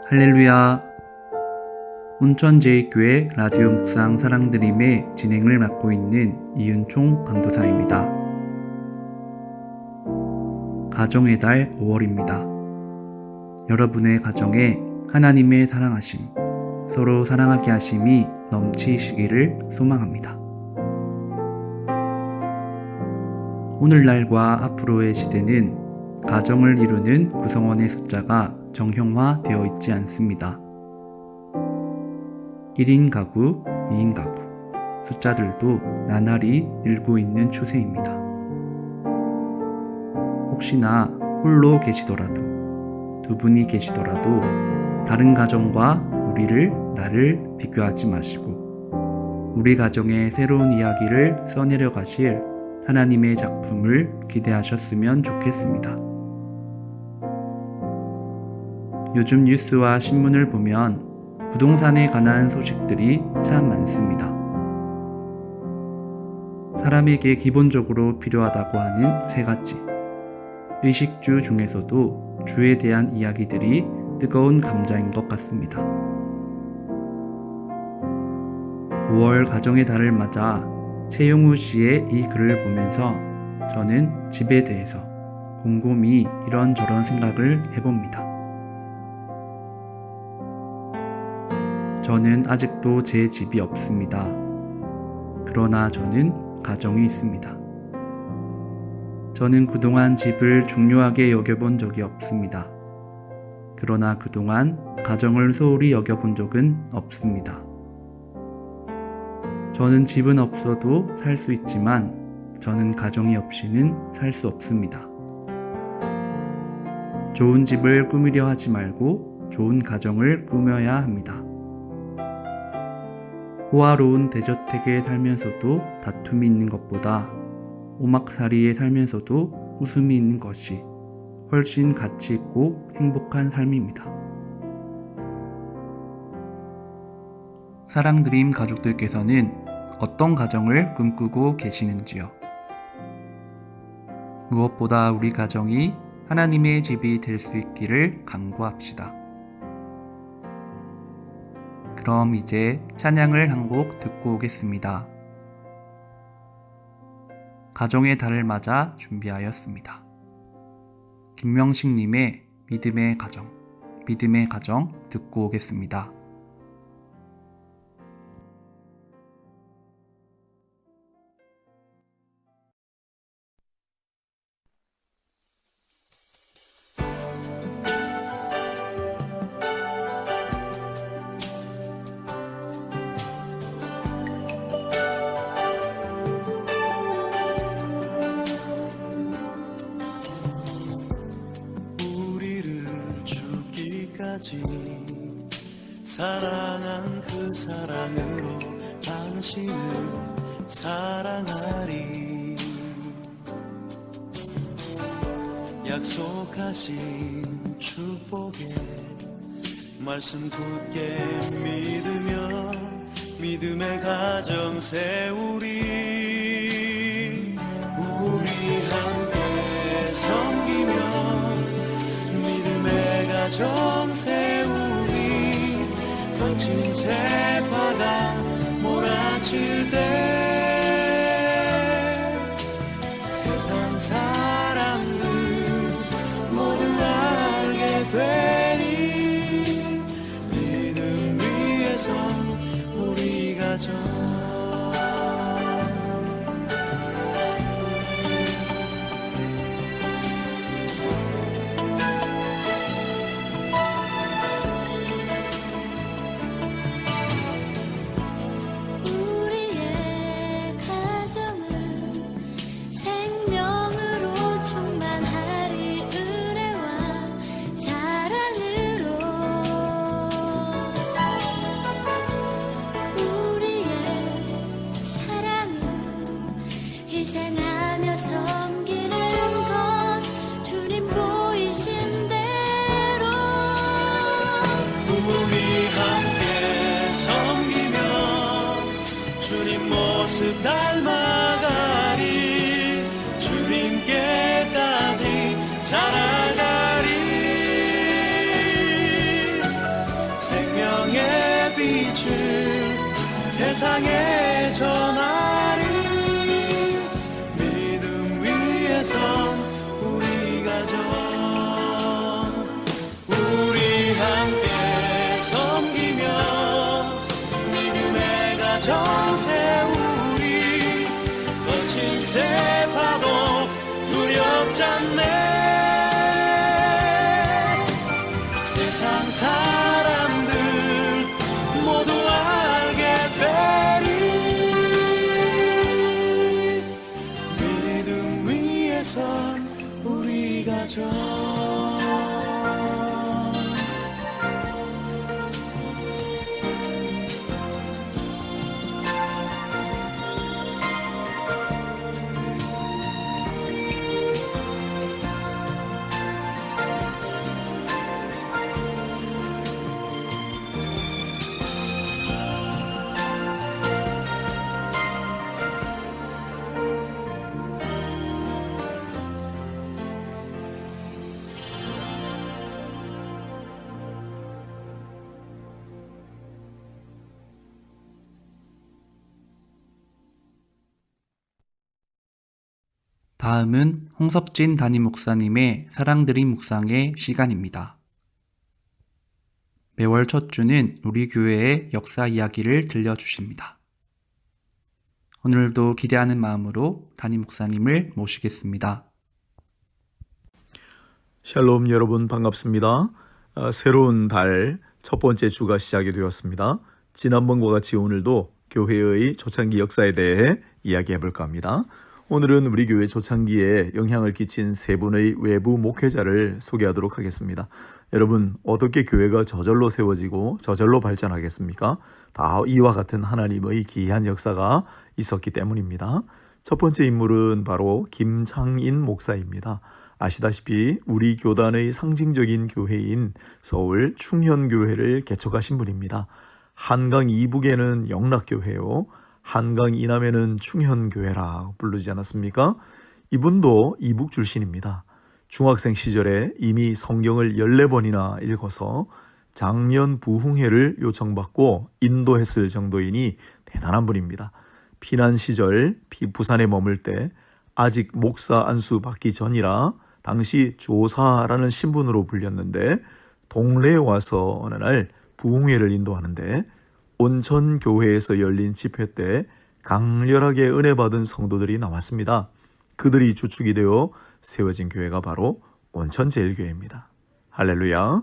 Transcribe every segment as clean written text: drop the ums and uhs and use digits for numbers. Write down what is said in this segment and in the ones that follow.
할렐루야. 온천제일교회 라디오 묵상 사랑드림의 진행을 맡고 있는 이은총 강도사입니다. 가정의 달 5월입니다. 여러분의 가정에 하나님의 사랑하심, 서로 사랑하게 하심이 넘치시기를 소망합니다. 오늘날과 앞으로의 시대는 가정을 이루는 구성원의 숫자가 정형화되어 있지 않습니다. 1인 가구, 2인 가구, 숫자들도 나날이 늘고 있는 추세입니다. 혹시나 홀로 계시더라도, 두 분이 계시더라도 다른 가정과 나를 비교하지 마시고 우리 가정의 새로운 이야기를 써내려 가실 하나님의 작품을 기대하셨으면 좋겠습니다. 요즘 뉴스와 신문을 보면 부동산에 관한 소식들이 참 많습니다. 사람에게 기본적으로 필요하다고 하는 세 가지. 의식주 중에서도 주에 대한 이야기들이 뜨거운 감자인 것 같습니다. 5월 가정의 달을 맞아 최용우 씨의 이 글을 보면서 저는 집에 대해서 곰곰이 이런저런 생각을 해봅니다. 저는 아직도 제 집이 없습니다. 그러나 저는 가정이 있습니다. 저는 그동안 집을 중요하게 여겨본 적이 없습니다. 그러나 그동안 가정을 소홀히 여겨본 적은 없습니다. 저는 집은 없어도 살 수 있지만 저는 가정이 없이는 살 수 없습니다. 좋은 집을 꾸미려 하지 말고 좋은 가정을 꾸며야 합니다. 호화로운 대저택에 살면서도 다툼이 있는 것보다 오막살이에 살면서도 웃음이 있는 것이 훨씬 가치 있고 행복한 삶입니다. 사랑드림 가족들께서는 어떤 가정을 꿈꾸고 계시는지요? 무엇보다 우리 가정이 하나님의 집이 될 수 있기를 간구합시다. 그럼 이제 찬양을 한 곡 듣고 오겠습니다. 가정의 달을 맞아 준비하였습니다. 김명식님의 믿음의 가정 듣고 오겠습니다. 사랑한 그 사랑으로 당신을 사랑하리. 약속하신 축복에 말씀 굳게 믿으며 믿음의 가정 세우리. 우리 함께 섬기며 믿음의 가정 세우리. 거친 새바다 몰아칠 때 세상 사람들 모두 알게 되리. 믿음 위에서 우리 가정. 모습 닮아가리. 주님께까지 자라가리. 세상에 전하리 믿음 위에 선 우리 가정 우리 함께 섬기며 믿음의 가정 세우리 거친 세파도 두렵지 않네 세상 사람들 모두 알게 되리 믿음 위에 선 우리 가정 다음은 홍석진 담임 목사님의 사랑드림 묵상의 시간입니다. 매월 첫 주는 우리 교회의 역사 이야기를 들려주십니다. 오늘도 기대하는 마음으로 담임 목사님을 모시겠습니다. 샬롬 여러분 반갑습니다. 새로운 달 첫 번째 주가 시작이 되었습니다. 지난번과 같이 오늘도 교회의 초창기 역사에 대해 이야기해 볼까 합니다. 오늘은 우리 교회 초창기에 영향을 끼친 세 분의 외부 목회자를 소개하도록 하겠습니다. 여러분 어떻게 교회가 저절로 세워지고 저절로 발전하겠습니까? 다 이와 같은 하나님의 기이한 역사가 있었기 때문입니다. 첫 번째 인물은 바로 김창인 목사입니다. 아시다시피 우리 교단의 상징적인 교회인 서울 충현교회를 개척하신 분입니다. 한강 이북에는 영락교회요. 한강 이남에는 충현교회라 부르지 않았습니까? 이분도 이북 출신입니다. 중학생 시절에 이미 성경을 14번이나 읽어서 장년 부흥회를 요청받고 인도했을 정도이니 대단한 분입니다. 피난 시절 부산에 머물 때 아직 목사 안수 받기 전이라 당시 조사라는 신분으로 불렸는데 동래에 와서 어느 날 부흥회를 인도하는데 온천교회에서 열린 집회 때 강렬하게 은혜 받은 성도들이 나왔습니다. 그들이 주축이 되어 세워진 교회가 바로 온천제일교회입니다. 할렐루야.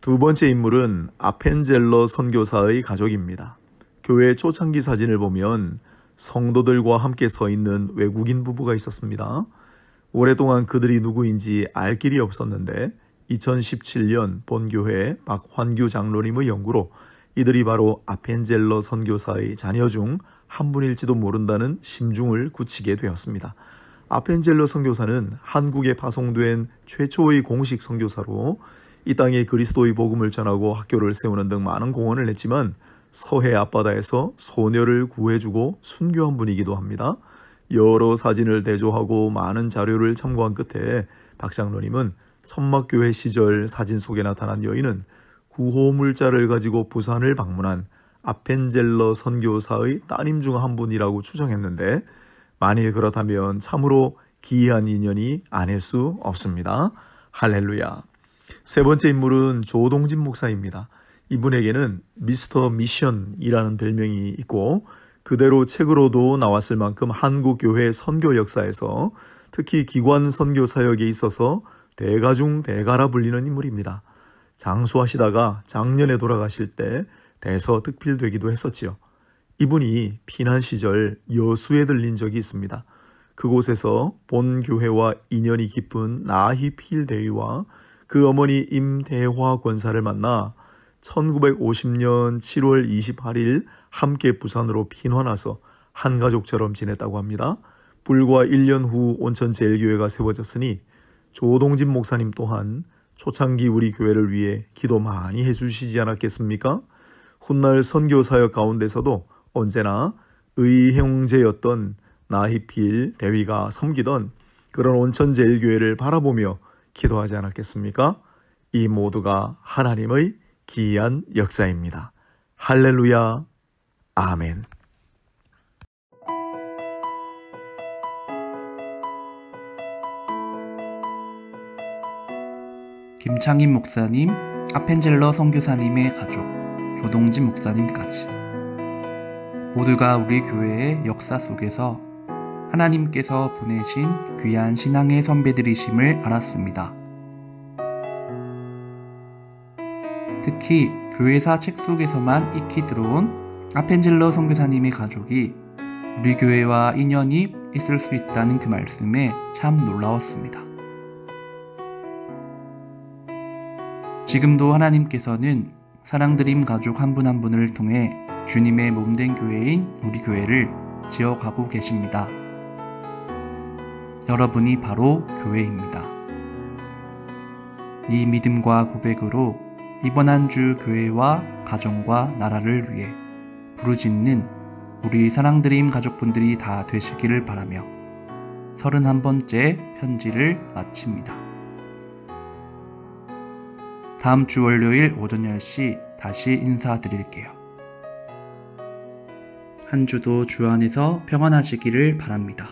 두 번째 인물은 아펜젤러 선교사의 가족입니다. 교회 초창기 사진을 보면 성도들과 함께 서 있는 외국인 부부가 있었습니다. 오랫동안 그들이 누구인지 알 길이 없었는데 2017년 본교회 박환규 장로님의 연구로 이들이 바로 아펜젤러 선교사의 자녀 중 한 분일지도 모른다는 심중을 굳히게 되었습니다. 아펜젤러 선교사는 한국에 파송된 최초의 공식 선교사로 이 땅에 그리스도의 복음을 전하고 학교를 세우는 등 많은 공헌을 했지만 서해 앞바다에서 소녀를 구해주고 순교한 분이기도 합니다. 여러 사진을 대조하고 많은 자료를 참고한 끝에 박 장로님은 천막교회 시절 사진 속에 나타난 여인은 구호물자를 가지고 부산을 방문한 아펜젤러 선교사의 따님 중 한 분이라고 추정했는데 만일 그렇다면 참으로 기이한 인연이 아닐 수 없습니다. 할렐루야. 세 번째 인물은 조동진 목사입니다. 이분에게는 미스터 미션이라는 별명이 있고 그대로 책으로도 나왔을 만큼 한국교회 선교 역사에서 특히 기관 선교 사역에 있어서 대가 중 대가라 불리는 인물입니다. 장수하시다가 작년에 돌아가실 때 대서특필되기도 했었지요. 이분이 피난 시절 여수에 들린 적이 있습니다. 그곳에서 본 교회와 인연이 깊은 나희필 대위와 그 어머니 임대화 권사를 만나 1950년 7월 28일 함께 부산으로 피난와서 한 가족처럼 지냈다고 합니다. 불과 1년 후 온천제일교회가 세워졌으니 조동진 목사님 또한 초창기 우리 교회를 위해 기도 많이 해주시지 않았겠습니까? 훗날 선교사역 가운데서도 언제나 의형제였던 나희필 대위가 섬기던 그런 온천제일교회를 바라보며 기도하지 않았겠습니까? 이 모두가 하나님의 기이한 역사입니다. 할렐루야. 아멘. 김창인 목사님, 아펜젤러 선교사님의 가족, 조동진 목사님까지 모두가 우리 교회의 역사 속에서 하나님께서 보내신 귀한 신앙의 선배들이심을 알았습니다. 특히 교회사 책 속에서만 익히 들어온 아펜젤러 선교사님의 가족이 우리 교회와 인연이 있을 수 있다는 그 말씀에 참 놀라웠습니다. 지금도 하나님께서는 사랑드림 가족 한 분 한 분을 통해 주님의 몸된 교회인 우리 교회를 지어가고 계십니다. 여러분이 바로 교회입니다. 이 믿음과 고백으로 이번 한 주 교회와 가정과 나라를 위해 부르짖는 우리 사랑드림 가족분들이 다 되시기를 바라며 31번째 편지를 마칩니다. 다음 주 월요일 오전 10시 다시 인사드릴게요. 한 주도 주 안에서 평안하시기를 바랍니다.